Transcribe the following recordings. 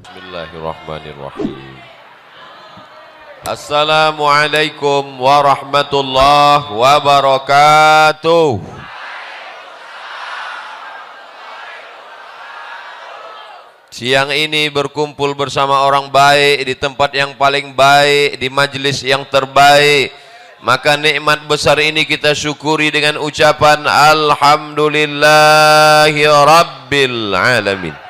Bismillahirrahmanirrahim. Assalamualaikum warahmatullahi wabarakatuh. Siang ini berkumpul bersama orang baik di tempat yang paling baik, di majelis yang terbaik. Maka nikmat besar ini kita syukuri dengan ucapan Alhamdulillahi Rabbil Alamin.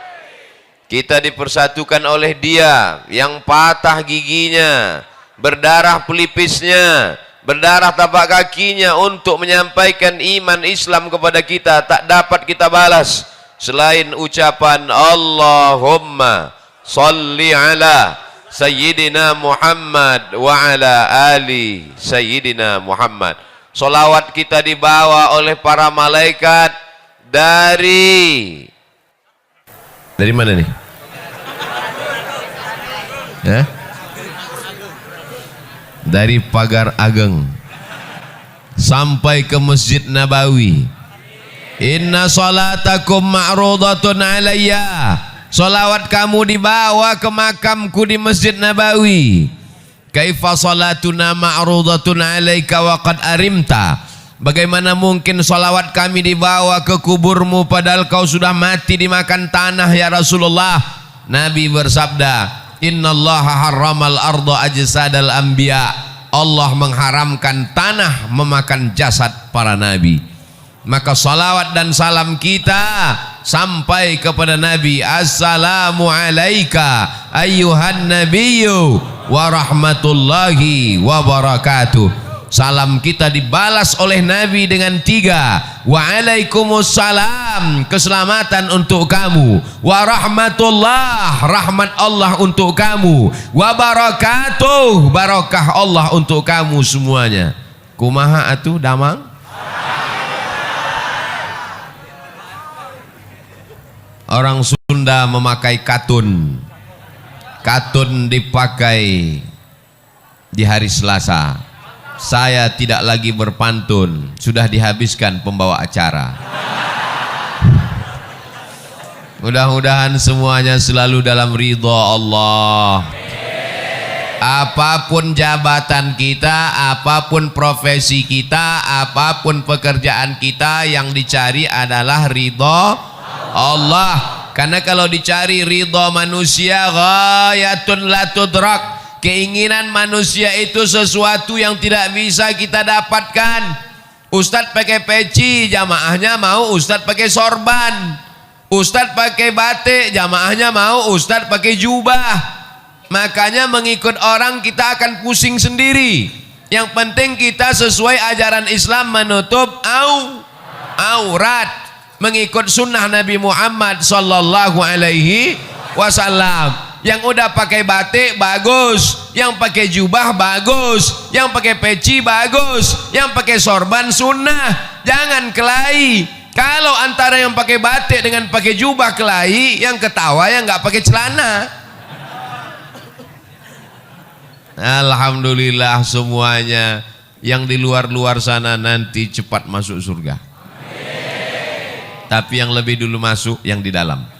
Kita dipersatukan oleh Dia yang patah giginya, berdarah pelipisnya, berdarah tapak kakinya untuk menyampaikan iman Islam kepada kita, tak dapat kita balas selain ucapan Allahumma salli ala Sayyidina Muhammad wa ala ali Sayyidina Muhammad. Salawat kita dibawa oleh para malaikat dari mana nih? Dari Pagar Ageng sampai ke Masjid Nabawi. Inna salatakum ma'rudatun alayya. Salawat kamu dibawa ke makamku di Masjid Nabawi. Kaifa salatuna ma'rudatun alayka wa qad arimta. Bagaimana mungkin salawat kami dibawa ke kuburmu padahal kau sudah mati dimakan tanah ya Rasulullah. Nabi bersabda, innallaha harramal arda ajsadal anbiya. Allah mengharamkan tanah memakan jasad para nabi. Maka salawat dan salam kita sampai kepada Nabi. Assalamu alayka ayyuhan nabiyyu wa rahmatullahi wa barakatuh. Salam kita dibalas oleh Nabi dengan 3. Waalaikumsalam, keselamatan untuk kamu. Wa rahmatullah, rahmat Allah untuk kamu. Wa barakatuh, barakah Allah untuk kamu semuanya. Kumaha atuh damang? Orang Sunda memakai katun. Katun dipakai di hari Selasa. Saya tidak lagi berpantun, sudah dihabiskan pembawa acara. Mudah-mudahan semuanya selalu dalam ridha Allah. Apapun jabatan kita, apapun profesi kita, apapun pekerjaan kita, yang dicari adalah ridha Allah. Karena kalau dicari ridha manusia, ghayatun la tudrak. Keinginan manusia itu sesuatu yang tidak bisa kita dapatkan. Ustadz pakai peci, jamaahnya mau Ustadz pakai sorban. Ustadz pakai batik, jamaahnya mau Ustadz pakai jubah. Makanya mengikut orang kita akan pusing sendiri. Yang penting kita sesuai ajaran Islam, menutup aurat, mengikut sunnah Nabi Muhammad sallallahu alaihi wasallam. Yang udah pakai batik bagus, yang pakai jubah bagus, yang pakai peci bagus, yang pakai sorban sunnah. Jangan kelahi. Kalau antara yang pakai batik dengan pakai jubah kelahi, yang ketawa yang nggak pakai celana. Alhamdulillah semuanya yang di luar-luar sana nanti cepat masuk surga. Tapi yang lebih dulu masuk yang di dalam.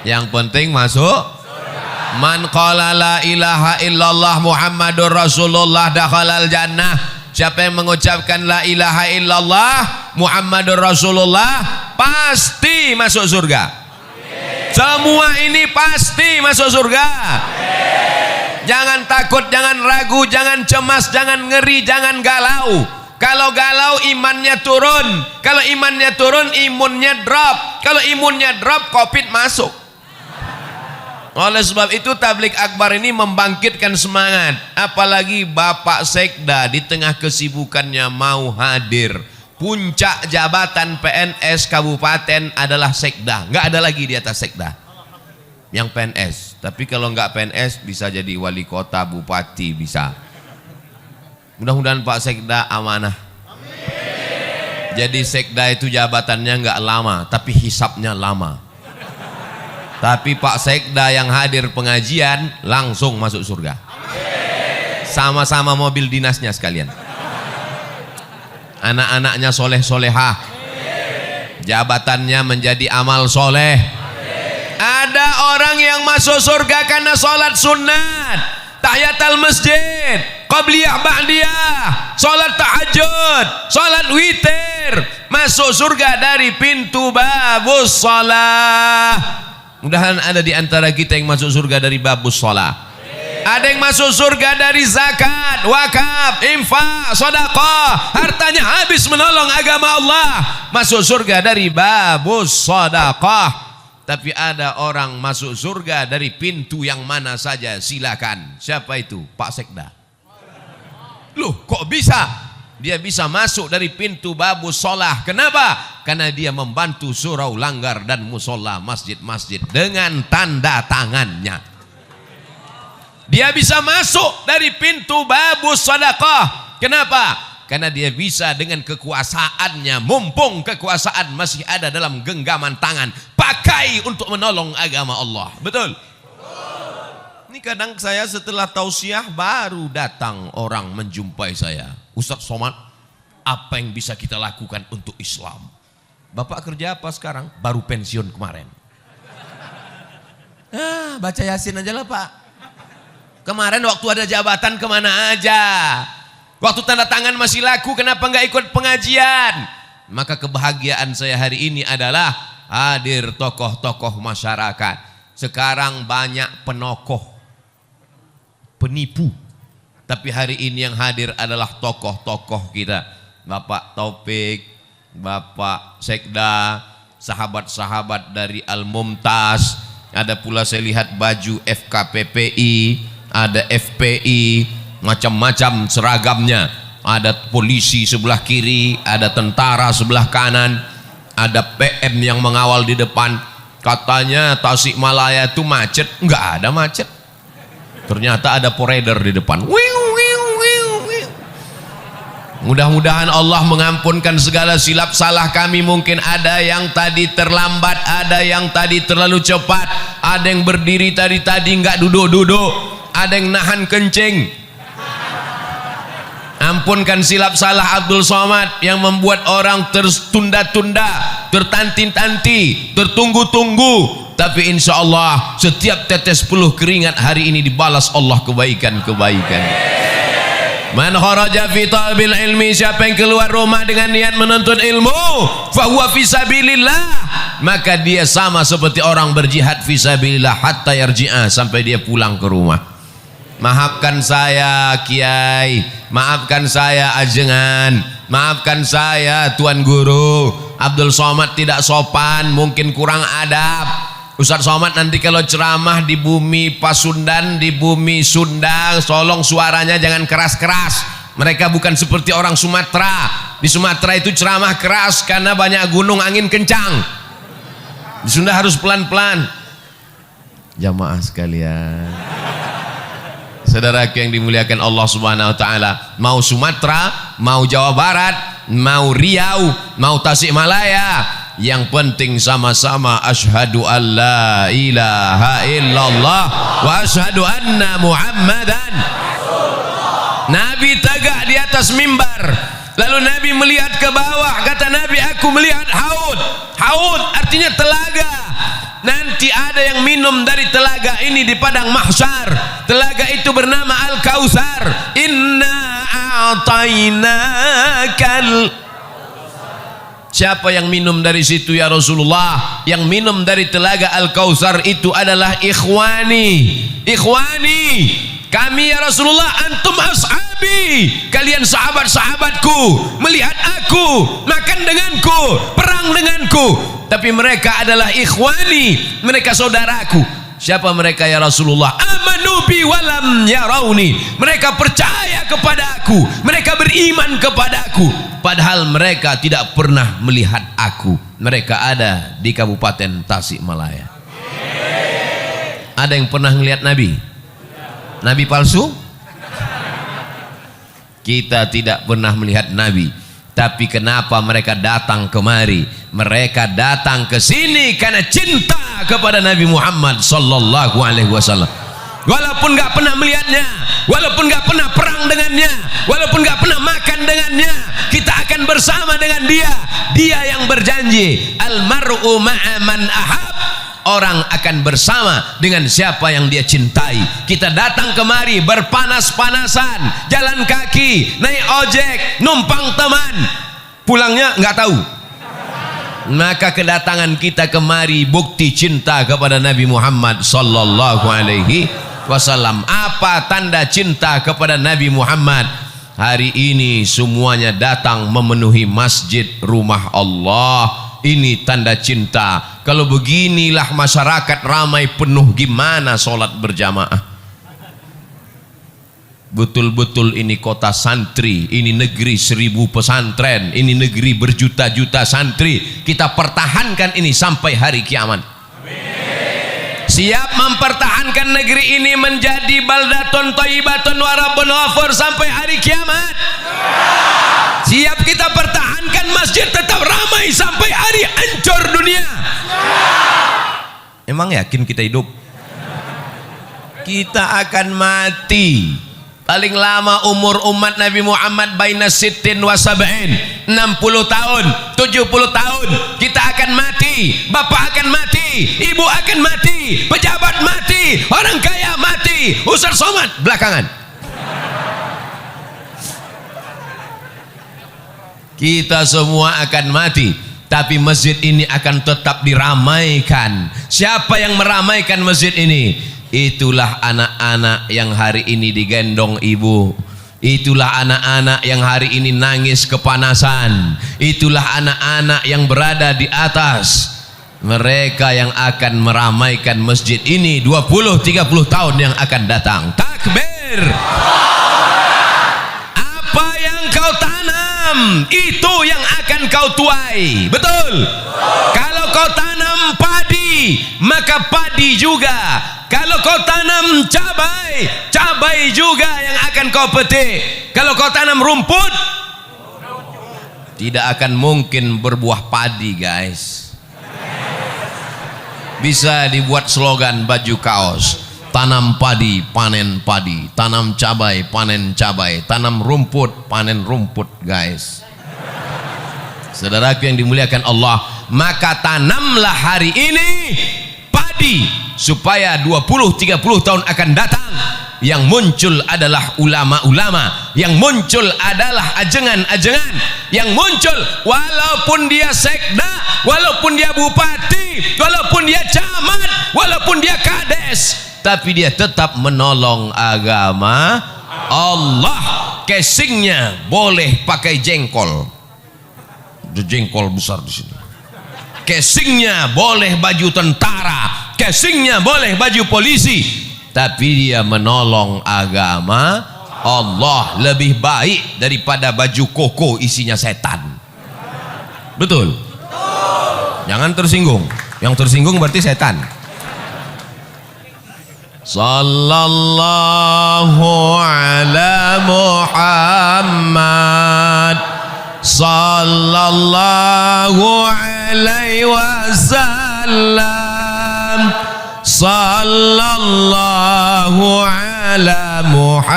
Yang penting masuk surga. Man qala la ilaha illallah Muhammadur Rasulullah dakhalal jannah. Siapa yang mengucapkan la ilaha illallah Muhammadur Rasulullah pasti masuk surga. Amin. Semua ini pasti masuk surga. Amin. Jangan takut, jangan ragu, jangan cemas, jangan ngeri, jangan galau. Kalau galau imannya turun. Kalau imannya turun imunnya drop. Kalau imunnya drop Covid masuk. Oleh sebab itu tablik akbar ini membangkitkan semangat. Apalagi Bapak Sekda di tengah kesibukannya mau hadir. Puncak jabatan PNS kabupaten adalah Sekda. Nggak ada lagi di atas Sekda yang PNS. Tapi kalau nggak PNS bisa jadi wali kota, bupati bisa. Mudah-mudahan Pak Sekda amanah. Jadi Sekda itu jabatannya nggak lama, tapi hisapnya lama. Tapi Pak Sekda yang hadir pengajian langsung masuk surga. Sama-sama mobil dinasnya sekalian. Anak-anaknya soleh-solehah. Jabatannya menjadi amal soleh. Ada orang yang masuk surga karena sholat sunat, tahiyatul masjid, qabliyah ba'diyah, sholat tahajud, sholat witir, masuk surga dari pintu babus shalah. Mudahan ada di antara kita yang masuk surga dari babus shalah. Ada yang masuk surga dari zakat, wakaf, infak, sedekah, hartanya habis menolong agama Allah, masuk surga dari babus sedekah. Tapi ada orang masuk surga dari pintu yang mana saja, silakan. Siapa itu? Pak Sekda. Loh, kok bisa? Dia bisa masuk dari pintu babus shalah. Kenapa? Karena dia membantu surau langgar dan musola masjid-masjid dengan tanda tangannya. Dia bisa masuk dari pintu babus sedekah. Kenapa? Karena dia bisa dengan kekuasaannya, mumpung kekuasaan masih ada dalam genggaman tangan, pakai untuk menolong agama Allah. Betul? Ini kadang saya setelah tausiah baru datang orang menjumpai saya. Ustaz Somad, apa yang bisa kita lakukan untuk Islam? Bapak kerja apa sekarang? Baru pensiun kemarin. Baca Yasin aja lah Pak. Kemarin waktu ada jabatan kemana aja? Waktu tanda tangan masih laku, kenapa nggak ikut pengajian? Maka kebahagiaan saya hari ini adalah hadir tokoh-tokoh masyarakat. Sekarang banyak penokoh, penipu. Tapi hari ini yang hadir adalah tokoh-tokoh kita. Bapak Taufik, Bapak Sekda, sahabat-sahabat dari Al-Mumtaz. Ada pula saya lihat baju FKPPI, ada FPI, macam-macam seragamnya. Ada polisi sebelah kiri, ada tentara sebelah kanan, ada PM yang mengawal di depan. Katanya Tasikmalaya itu macet, enggak ada macet. Ternyata ada poreder di depan. Mudah-mudahan Allah mengampunkan segala silap salah kami. Mungkin ada yang tadi terlambat, ada yang tadi terlalu cepat, ada yang berdiri tadi enggak duduk-duduk, ada yang nahan kencing. Ampunkan silap salah Abdul Somad yang membuat orang tertunda-tunda, tertanti-tanti, tertunggu-tunggu. Tapi insya Allah setiap tetes peluh keringat hari ini dibalas Allah kebaikan-kebaikan. Man kharaja fi talabil ilmi, siapa yang keluar rumah dengan niat menuntut ilmu, fahuwa fi sabilillah, maka dia sama seperti orang berjihad fi sabilillah hatta yarji'a, sampai dia pulang ke rumah. Maafkan saya Kiai, maafkan saya Ajengan, maafkan saya Tuan Guru. Abdul Somad tidak sopan, mungkin kurang adab. Ustaz Somad nanti kalau ceramah di bumi Pasundan, di bumi Sunda, tolong suaranya jangan keras-keras. Mereka bukan seperti orang Sumatera. Di Sumatera itu ceramah keras karena banyak gunung, angin kencang. Di Sunda harus pelan-pelan. Jamaah sekalian, saudara yang dimuliakan Allah Subhanahu wa taala, mau Sumatera, mau Jawa Barat, mau Riau, mau Tasikmalaya, yang penting sama-sama asyhadu an la ilaha illallah wa asyhadu anna Muhammadan. Nabi tegak di atas mimbar, lalu Nabi melihat ke bawah, kata Nabi, aku melihat haud. Haud artinya telaga. Nanti ada yang minum dari telaga ini di padang mahsyar. Telaga itu bernama Al-Kautsar. Inna a'tainakal. Siapa yang minum dari situ ya Rasulullah? Yang minum dari telaga Al-Kautsar itu adalah ikhwani. Ikhwani, kami ya Rasulullah, antum ashabi, kalian sahabat-sahabatku. Melihat aku, makan denganku, perang denganku, tapi mereka adalah ikhwani, mereka saudaraku. Siapa mereka ya Rasulullah? Amanu bi walam yarawni, mereka percaya kepada aku, mereka beriman kepada aku, padahal mereka tidak pernah melihat aku. Mereka ada di Kabupaten Tasikmalaya. Ada yang pernah melihat Nabi? Nabi palsu? Kita tidak pernah melihat Nabi. Tapi kenapa mereka datang kemari? Mereka datang ke sini karena cinta kepada Nabi Muhammad sallallahu alaihi wasallam. Walaupun nggak pernah melihatnya, walaupun nggak pernah perang dengannya, walaupun nggak pernah makan dengannya, kita akan bersama dengan dia. Dia yang berjanji, almar'u ma'a man ahab. orang akan bersama dengan siapa yang dia cintai. Kita datang kemari berpanas-panasan, jalan kaki, naik ojek, numpang teman, pulangnya nggak tahu. Maka kedatangan kita kemari bukti cinta kepada Nabi Muhammad sallallahu alaihi wasallam. Apa tanda cinta kepada Nabi Muhammad? Hari ini semuanya datang memenuhi masjid rumah Allah. Ini tanda cinta. Kalau beginilah masyarakat ramai penuh, gimana sholat berjamaah? Betul-betul ini kota santri, ini negeri 1000 pesantren, ini negeri berjuta-juta santri. Kita pertahankan ini sampai hari kiamat. Siap mempertahankan negeri ini menjadi baldatun thayyibatun wa rabbun ghafur sampai hari kiamat? Siap kita pertahankan masjid tetap ramai sampai hari hancur dunia? Emang yakin kita hidup? Kita akan mati. Paling lama umur umat Nabi Muhammad baina sittin wa sab'in, 60 tahun, 70 tahun. Kita akan mati, bapak akan mati, ibu akan mati, pejabat mati, orang kaya mati, Ustaz Somad belakangan. Kita semua akan mati, tapi masjid ini akan tetap diramaikan. Siapa yang meramaikan masjid ini? Itulah anak-anak yang hari ini digendong ibu. Itulah anak-anak yang hari ini nangis kepanasan. Itulah anak-anak yang berada di atas. Mereka yang akan meramaikan masjid ini 20-30 tahun yang akan datang. Takbir. Apa yang kau tanam, itu yang akan kau tuai. Betul? Kalau kau tanam padi, maka padi juga. Kalau kau tanam cabai, cabai juga yang akan kau petik. Kalau kau tanam rumput, tidak akan mungkin berbuah padi, guys. Bisa dibuat slogan baju kaos: tanam padi, panen padi, tanam cabai, panen cabai, tanam rumput, panen rumput, guys. Saudaraku yang dimuliakan Allah, maka tanamlah hari ini padi, supaya 20-30 tahun akan datang yang muncul adalah ulama-ulama, yang muncul adalah ajengan-ajengan, yang muncul walaupun dia sekda, walaupun dia bupati, walaupun dia camat, walaupun dia kades, tapi dia tetap menolong agama Allah. Casingnya boleh pakai jengkol, jengkol besar di sini. Casingnya boleh baju tentara, casingnya boleh baju polisi, tapi dia menolong agama Allah lebih baik daripada baju koko isinya setan. Betul? Jangan tersinggung. Yang tersinggung berarti setan. Sallallahu ala Muhammad, sallallahu alaihi wasallam, sallallahu ala Muhammad,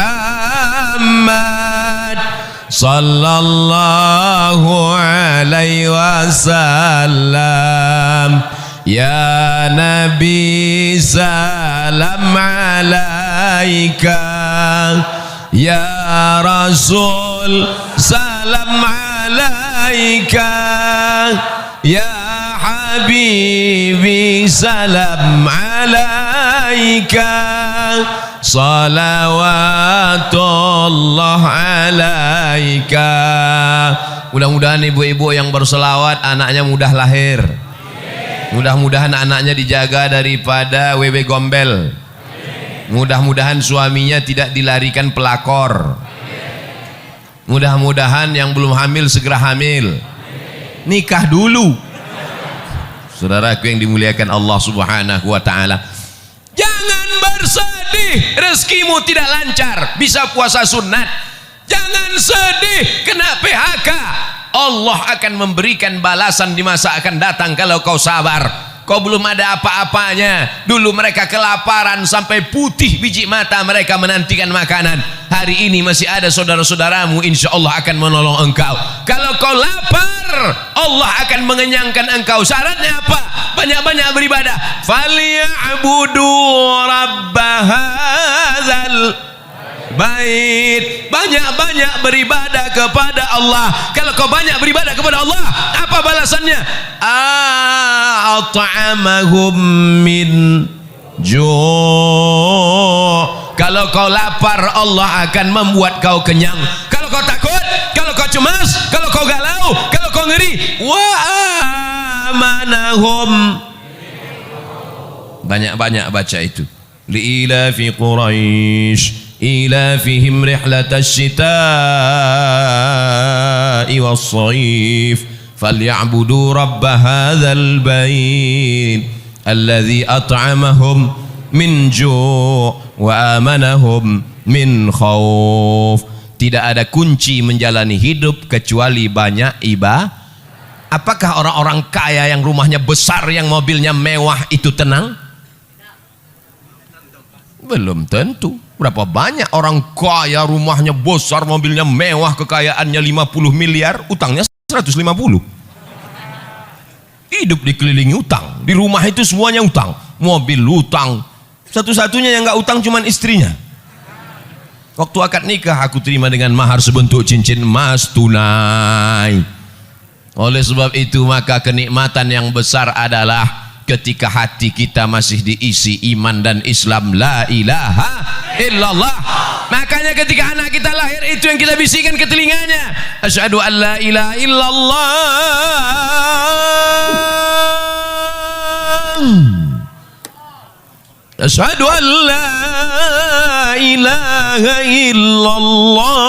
sallallahu alaihi wasallam. Ya Nabi salam alaika, ya Rasul salam alaika, ya Habibi salam alaika, salawatullah alaika. Mudah-mudahan ibu-ibu yang berselawat anaknya mudah lahir. Mudah-mudahan anaknya dijaga daripada wewe gombel. Mudah-mudahan suaminya tidak dilarikan pelakor. Mudah-mudahan yang belum hamil segera hamil. Nikah dulu. Saudaraku yang dimuliakan Allah Subhanahu wa taala, jangan bersedih rezekimu tidak lancar, bisa puasa sunat. Jangan sedih kena PHK. Allah akan memberikan balasan di masa akan datang kalau kau sabar. Kau belum ada apa-apanya. Dulu mereka kelaparan sampai putih biji mata mereka menantikan makanan. Hari ini masih ada saudara-saudaramu insya Allah akan menolong engkau. Kalau kau lapar, Allah akan mengenyangkan engkau. Syaratnya apa? Banyak-banyak beribadah. Falyabudu rabbahadzal bait. Banyak-banyak beribadah kepada Allah. Kalau kau banyak beribadah kepada Allah, apa balasannya? At'amahum min ju'. Kalau kau lapar, Allah akan membuat kau kenyang. Kalau kau takut, kalau kau cemas, kalau kau galau, kalau kau ngeri, wa amanahum. Banyak-banyak baca itu. Li'ilafi Quraisy ilafihim rihlatasy syita'i was-shayf falyabudu rabb hadzal bait alladzi at'amahum min ju' wa amanahum min khauf. Tidak ada kunci menjalani hidup kecuali banyak ibadah. Apakah orang-orang kaya yang rumahnya besar, yang mobilnya mewah itu tenang? Belum tentu. Berapa banyak orang kaya, rumahnya besar, mobilnya mewah, kekayaannya 50 miliar, utangnya 150. Hidup dikelilingi utang. Di rumah itu semuanya utang. Mobil utang. Satu-satunya yang nggak utang cuman istrinya. Waktu akad nikah aku terima dengan mahar sebentuk cincin emas tunai. Oleh sebab itu maka kenikmatan yang besar adalah ketika hati kita masih diisi iman dan Islam, la ilaha illallah. Makanya ketika anak kita lahir, itu yang kita bisikan ke telinganya, asyhadu an la ilaha illallah, asyhadu an la ilaha illallah.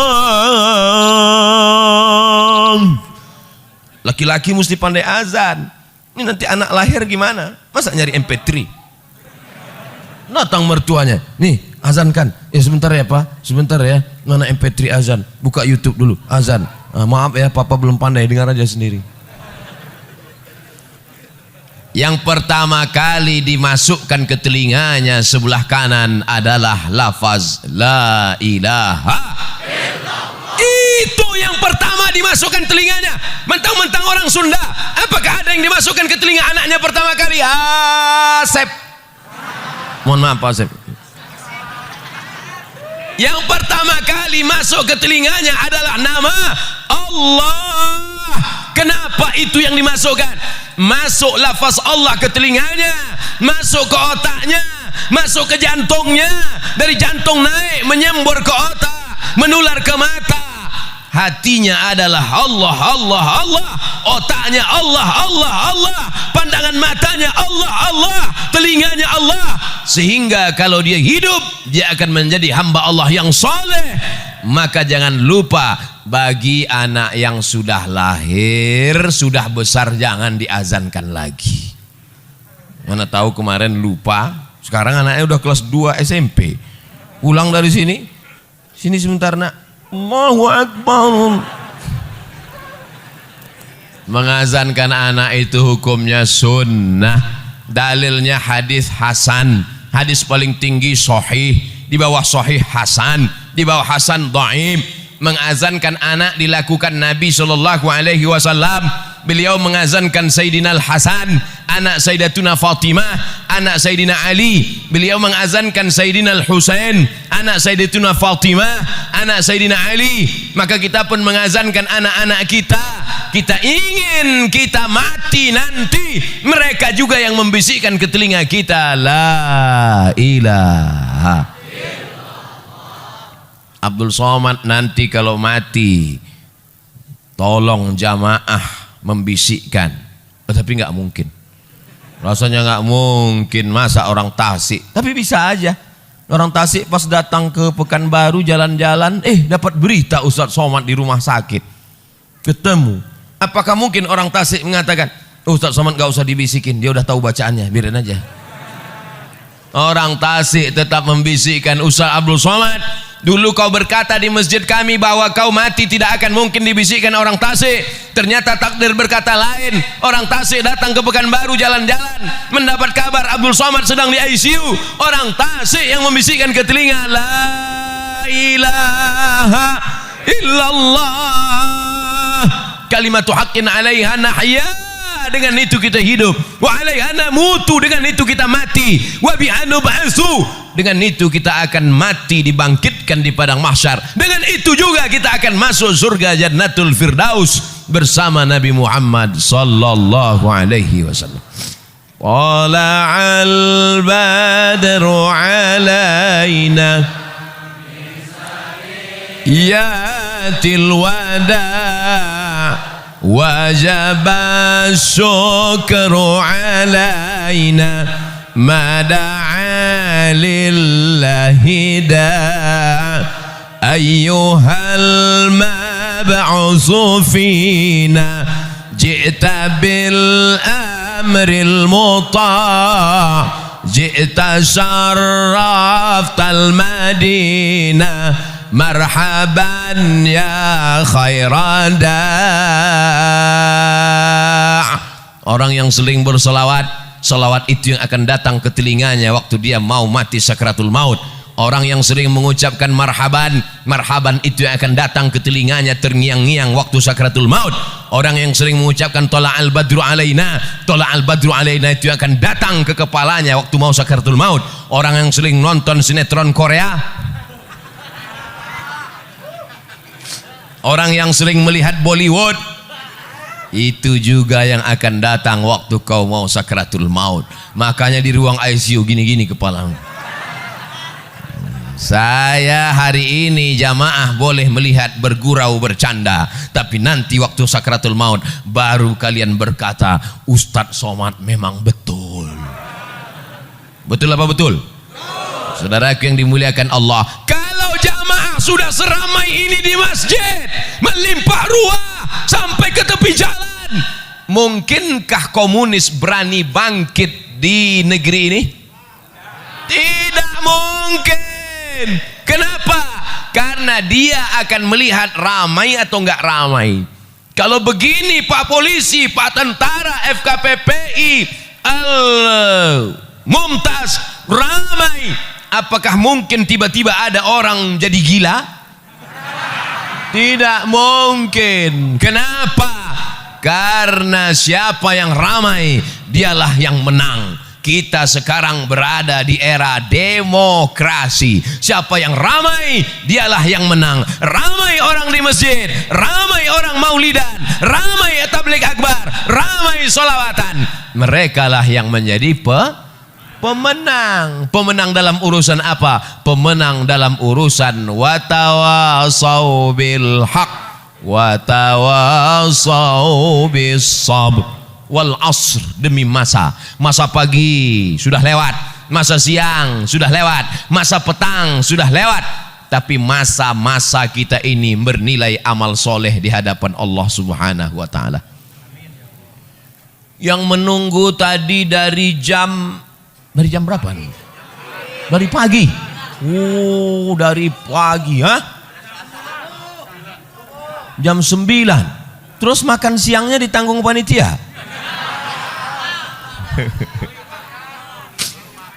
Laki-laki mesti pandai azan. Ini nanti anak lahir gimana? Masa nyari MP3? Datang mertuanya, nih azankan. Ya sebentar ya Pak, sebentar ya. Mana MP3 azan? Buka YouTube dulu, azan. Maaf ya, Papa belum pandai, dengar aja sendiri. Yang pertama kali dimasukkan ke telinganya sebelah kanan adalah lafaz la ilaha illallah. Itu yang pertama dimasukkan telinganya. Mentang-mentang orang Sunda, apakah ada yang dimasukkan ke telinga anaknya pertama kali? Asep. Mohon maaf Pak Asep. Yang pertama kali masuk ke telinganya adalah nama Allah. Kenapa itu yang dimasukkan? Masuk lafaz Allah ke telinganya, masuk ke otaknya, masuk ke jantungnya, dari jantung naik menyembur ke otak, menular ke mata. Hatinya adalah Allah, Allah, Allah. Otaknya Allah, Allah, Allah. Pandangan matanya Allah, Allah. Telinganya Allah. Sehingga kalau dia hidup, dia akan menjadi hamba Allah yang soleh. Maka jangan lupa, bagi anak yang sudah lahir, sudah besar, jangan diazankan lagi. Mana tahu kemarin lupa, sekarang anaknya udah kelas 2 SMP. Pulang dari sini, sini sebentar nak. Allahu Akbar. Mengazankan anak itu hukumnya sunnah. Dalilnya hadis hasan. Hadis paling tinggi sahih, di bawah sahih hasan, di bawah hasan dhaif. Mengazankan anak dilakukan Nabi SAW. Beliau mengazankan Sayyidina Al-Hasan, anak Sayyidatuna Fatimah, anak Sayyidina Ali. Beliau mengazankan Sayyidina Al-Husain, anak Sayyidatuna Fatimah, anak Sayyidina Ali. Maka kita pun mengazankan anak-anak kita. Kita ingin kita mati nanti, mereka juga yang membisikkan ke telinga kita, la ilaha. Abdul Somad nanti kalau mati, tolong jamaah membisikkan. Tapi nggak mungkin, rasanya nggak mungkin. Masa orang Tasik? Tapi bisa aja orang Tasik pas datang ke Pekanbaru jalan-jalan, dapat berita Ustadz Somad di rumah sakit, ketemu. Apakah mungkin orang Tasik mengatakan, Ustadz Somad nggak usah dibisikin, dia udah tahu bacaannya, biarin aja. Orang Tasik tetap membisikkan, Ustadz Abdul Somad, dulu kau berkata di masjid kami bahwa kau mati tidak akan mungkin dibisikkan orang Tasik. Ternyata takdir berkata lain. Orang Tasik datang ke Pekanbaru jalan-jalan, mendapat kabar Abdul Somad sedang di ICU. Orang Tasik yang membisikkan ke telinga, la ilaha illallah, kalimatu haqqin 'alaiha nahya, dengan itu kita hidup, wa 'alaiha namutu, dengan itu kita mati, wa biha nub'atsu, dengan itu kita akan mati dibangkitkan di padang mahsyar, dengan itu juga kita akan masuk surga Jannatul Firdaus bersama Nabi Muhammad sallallahu alaihi wasallam. Tala'al badru 'alaina yatil wada' wajaba syukru 'alaina ma da'a lillahi da' ayyuhal mab'usu fina ji'ta bil amril muta' ji'ta syarraftal madinah marhaban ya khairan da'. Orang yang sering berselawat, selawat itu yang akan datang ke telinganya waktu dia mau mati sakratul maut. Orang yang sering mengucapkan marhaban, marhaban itu yang akan datang ke telinganya terngiang-ngiang waktu sakratul maut. Orang yang sering mengucapkan tola'al badru alaina, tola'al badru alaina itu yang akan datang ke kepalanya waktu mau sakratul maut. Orang yang sering nonton sinetron Korea, orang yang sering melihat Bollywood, itu juga yang akan datang waktu kau mau sakratul maut. Makanya di ruang ICU gini-gini kepalamu. Saya hari ini jamaah boleh melihat bergurau bercanda, tapi nanti waktu sakratul maut baru kalian berkata, Ustadz Somad memang betul. Betul apa betul? Saudaraku yang dimuliakan Allah, kalau jamaah sudah seramai ini di masjid, melimpah ruah sampai ke tepi jalan, mungkinkah komunis berani bangkit di negeri ini? Tidak mungkin. Kenapa? Karena dia akan melihat ramai atau enggak ramai. Kalau begini Pak Polisi, Pak Tentara, FKPPI, Mumtaz ramai, apakah mungkin tiba-tiba ada orang jadi gila? Tidak mungkin. Kenapa? Karena siapa yang ramai, dialah yang menang. Kita sekarang berada di era demokrasi. Siapa yang ramai, dialah yang menang. Ramai orang di masjid, ramai orang maulidan, ramai tabligh akbar, ramai solawatan. Mereka lah yang menjadi pemenang. Pemenang dalam urusan apa? Pemenang dalam urusan watawasau bil haq watawasau bis sabr wal asr, demi masa pagi sudah lewat, masa siang sudah lewat, masa petang sudah lewat, tapi masa-masa kita ini bernilai amal soleh di hadapan Allah Subhanahu wa ta'ala. Yang menunggu tadi dari jam berapa nih? Dari pagi. Dari pagi, jam 9. Terus makan siangnya ditanggung panitia.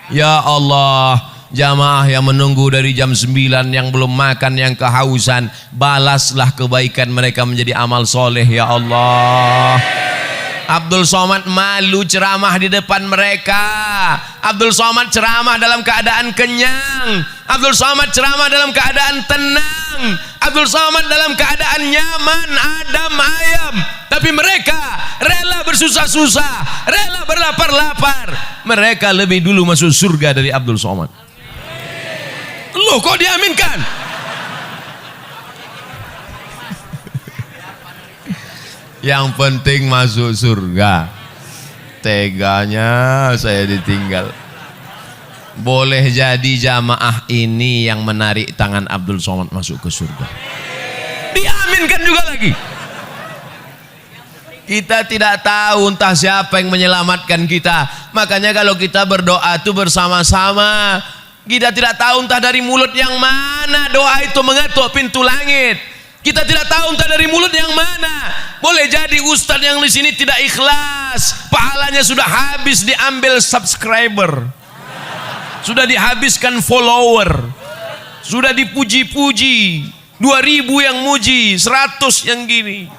Ya Allah, jamaah yang menunggu dari jam 9, yang belum makan, yang kehausan, balaslah kebaikan mereka menjadi amal soleh ya Allah. Abdul Somad malu ceramah di depan mereka. Abdul Somad ceramah dalam keadaan kenyang. Abdul Somad ceramah dalam keadaan tenang. Abdul Somad dalam keadaan nyaman, adem ayem. Tapi mereka rela bersusah-susah, rela berlapar-lapar. Mereka lebih dulu masuk surga dari Abdul Somad. Loh, kok diaminkan? Yang penting masuk surga. Teganya saya ditinggal. Boleh jadi jamaah ini yang menarik tangan Abdul Somad masuk ke surga. Diaminkan juga lagi. Kita tidak tahu entah siapa yang menyelamatkan kita. Makanya kalau kita berdoa itu bersama-sama. Kita tidak tahu entah dari mulut yang mana doa itu mengetuk pintu langit. Kita tidak tahu entah dari mulut yang mana. Boleh jadi ustadz yang di sini tidak ikhlas, pahalanya sudah habis diambil subscriber, sudah dihabiskan follower, sudah dipuji-puji, 2000 yang muji, 100 yang gini.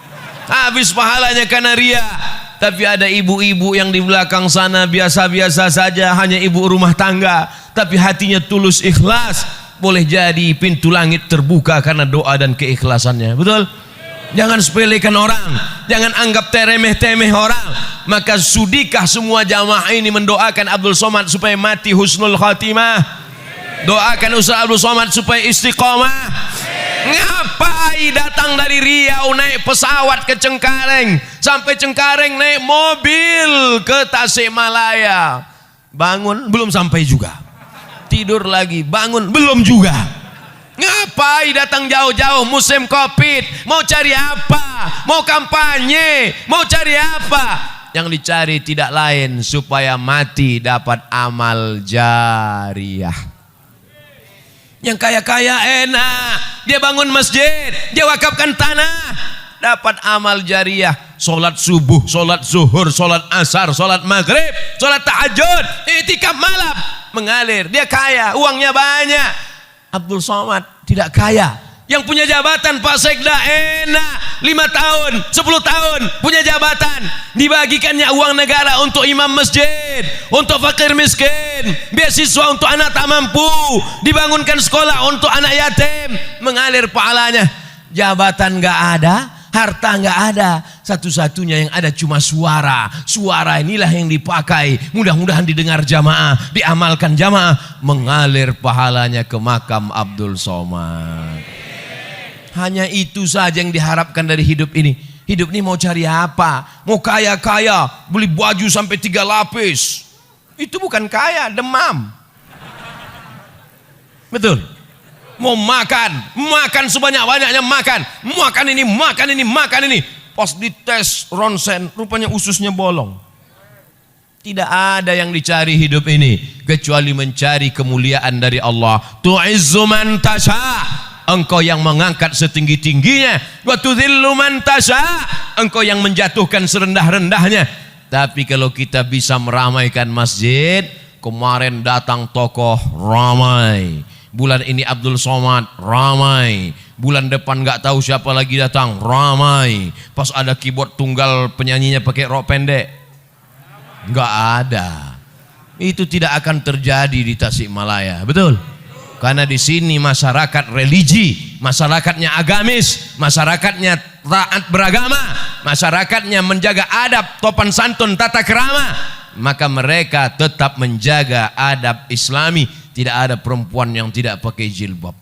habis pahalanya karena ria. Tapi ada ibu-ibu yang di belakang sana biasa-biasa saja, hanya ibu rumah tangga, tapi hatinya tulus ikhlas. Boleh jadi pintu langit terbuka karena doa dan keikhlasannya. Betul? Jangan sepelekan orang, jangan anggap teremeh-temeh orang. Maka sudikah semua jamaah ini mendoakan Abdul Somad supaya mati husnul khatimah? Doakan Ustaz Abdul Somad supaya istiqomah. Ngapai datang dari Riau naik pesawat ke Cengkareng, sampai Cengkareng naik mobil ke Tasikmalaya. Bangun belum sampai juga, tidur lagi, bangun belum juga. Ngapai datang jauh-jauh musim Covid? Mau cari apa? Mau kampanye? Mau cari apa? Yang dicari tidak lain supaya mati dapat amal jariah. Yang kaya-kaya enak, dia bangun masjid, dia wakafkan tanah, dapat amal jariah. Solat subuh, solat zuhur, solat asar, solat maghrib, solat tahajud, i'tikaf malam, mengalir. Dia kaya, uangnya banyak. Abdul Somad tidak kaya. Yang punya jabatan Pak Sekda enak, 5 tahun, 10 tahun punya jabatan, dibagikannya uang negara untuk imam masjid, untuk fakir miskin, beasiswa untuk anak tak mampu, dibangunkan sekolah untuk anak yatim, mengalir pahalanya. Jabatan nggak ada, harta nggak ada, satu-satunya yang ada cuma suara. Suara inilah yang dipakai, mudah-mudahan didengar jamaah, diamalkan jamaah, mengalir pahalanya ke makam Abdul Somad. Hanya itu saja yang diharapkan dari hidup ini. Hidup ini mau cari apa? Mau kaya-kaya, beli baju sampai 3 lapis. Itu bukan kaya, demam. Betul? Mau makan, makan sebanyak-banyaknya, makan ini, makan ini, makan ini. Pas dites ronsen, rupanya ususnya bolong. Tidak ada yang dicari hidup ini kecuali mencari kemuliaan dari Allah. Tu'izzu man tasha', engkau yang mengangkat setinggi-tingginya. Wa tudhillu man tasha', engkau yang menjatuhkan serendah-rendahnya. Tapi kalau kita bisa meramaikan masjid, kemarin datang tokoh ramai, bulan ini Abdul Somad ramai, bulan depan nggak tahu siapa lagi datang ramai. Pas ada keyboard tunggal penyanyinya pakai rok pendek, nggak ada. Itu tidak akan terjadi di Tasikmalaya, betul? Karena di sini masyarakat religi, masyarakatnya agamis, masyarakatnya taat beragama, masyarakatnya menjaga adab, topan santun, tata kerama. Maka mereka tetap menjaga adab Islami. Tidak ada perempuan yang tidak pakai jilbab.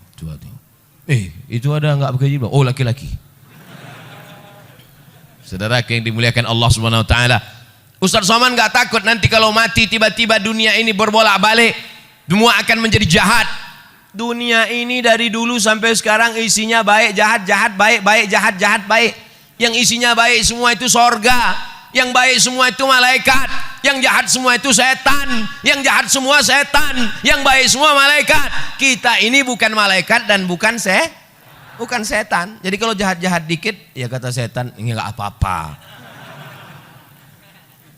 Itu ada nggak pakai jilbab? Oh, laki-laki. Saudara yang dimuliakan Allah Subhanahu Wa Taala, Ustaz Somad nggak takut nanti kalau mati tiba-tiba dunia ini berbolak-balik, semua akan menjadi jahat. Dunia ini dari dulu sampai sekarang isinya baik, jahat, jahat, baik, baik, jahat, jahat, baik. Yang isinya baik semua itu sorga, yang baik semua itu malaikat, yang jahat semua itu setan, yang jahat semua setan, yang baik semua malaikat. Kita ini bukan malaikat dan bukan setan. Jadi kalau jahat-jahat dikit, ya kata setan, ini nggak apa-apa.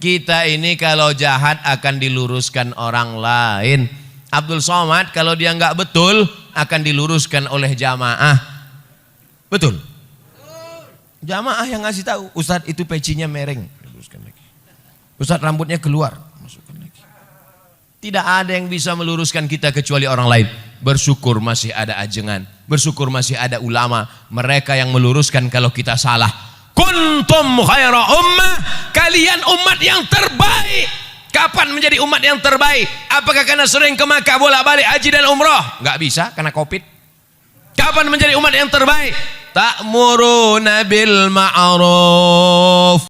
Kita ini kalau jahat akan diluruskan orang lain. Abdul Somad kalau dia nggak betul akan diluruskan oleh jamaah. Betul? Jamaah yang ngasih tahu, Ustadz itu pecinya mereng, luruskan lagi. Ustadz rambutnya keluar, masukkan lagi. Tidak ada yang bisa meluruskan kita kecuali orang lain. Bersyukur masih ada ajengan, bersyukur masih ada ulama, mereka yang meluruskan kalau kita salah. Kuntum khaira ummah, kalian umat yang terbaik. Kapan menjadi umat yang terbaik? Apakah karena sering ke Makkah bolak-balik haji dan umroh? Enggak bisa karena Covid. Kapan menjadi umat yang terbaik? Ta'muruna bil ma'ruf